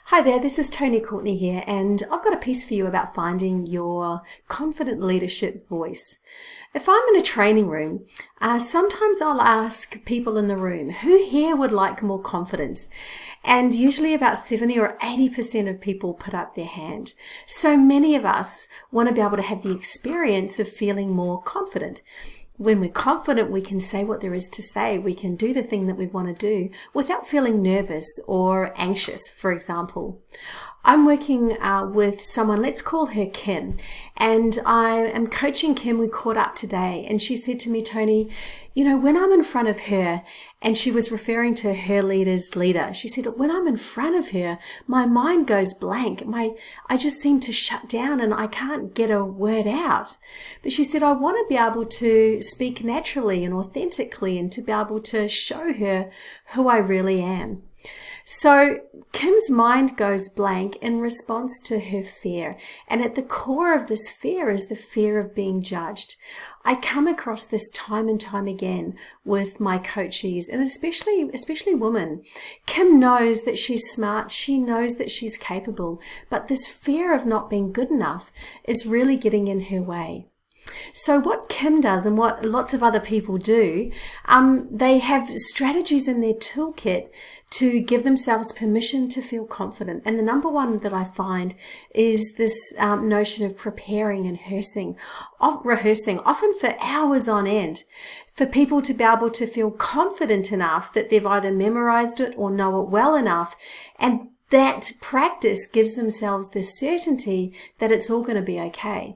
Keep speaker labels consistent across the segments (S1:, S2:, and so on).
S1: Hi there, this is Tony Courtney here, and I've got a piece for you about finding your confident leadership voice. If I'm in a training room, sometimes I'll ask people in the room, who here would like more confidence? And usually about 70 or 80% of people put up their hand. So many of us want to be able to have the experience of feeling more confident. When we're confident, we can say what there is to say. We can do the thing that we want to do without feeling nervous or anxious, for example. I'm working with someone, let's call her Kim, and I am coaching Kim. We caught up today, and she said to me, Tony, when I'm in front of her, and she was referring to her leader's leader, she said, when I'm in front of her, my mind goes blank. I just seem to shut down and I can't get a word out. But she said, I want to be able to speak naturally and authentically and to be able to show her who I really am. So Kim's mind goes blank in response to her fear. And at the core of this fear is the fear of being judged. I come across this time and time again with my coachees, and especially women. Kim knows that she's smart. She knows that she's capable. But this fear of not being good enough is really getting in her way. So what Kim does and what lots of other people do, they have strategies in their toolkit to give themselves permission to feel confident. And the number one that I find is this notion of preparing and rehearsing, often for hours on end, for people to be able to feel confident enough that they've either memorized it or know it well enough. And that practice gives themselves the certainty that it's all going to be okay.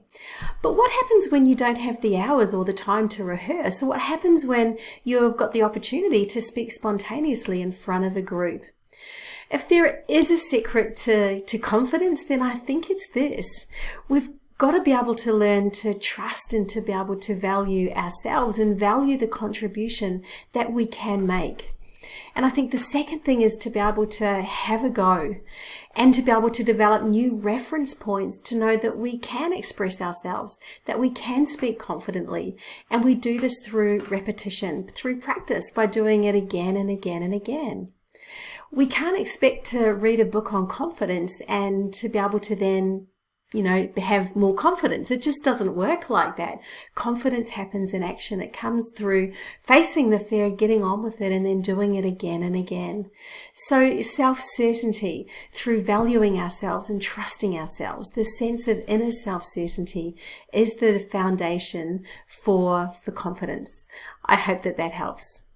S1: But what happens when you don't have the hours or the time to rehearse? What happens when you've got the opportunity to speak spontaneously in front of a group? If there is a secret to confidence, then I think it's this. We've got to be able to learn to trust and to be able to value ourselves and value the contribution that we can make. And I think the second thing is to be able to have a go and to be able to develop new reference points to know that we can express ourselves, that we can speak confidently. And we do this through repetition, through practice, by doing it again and again and again. We can't expect to read a book on confidence and to be able to then have more confidence. It just doesn't work like that. Confidence happens in action. It comes through facing the fear, getting on with it, and then doing it again and again. So self-certainty through valuing ourselves and trusting ourselves, the sense of inner self-certainty is the foundation for confidence. I hope that helps.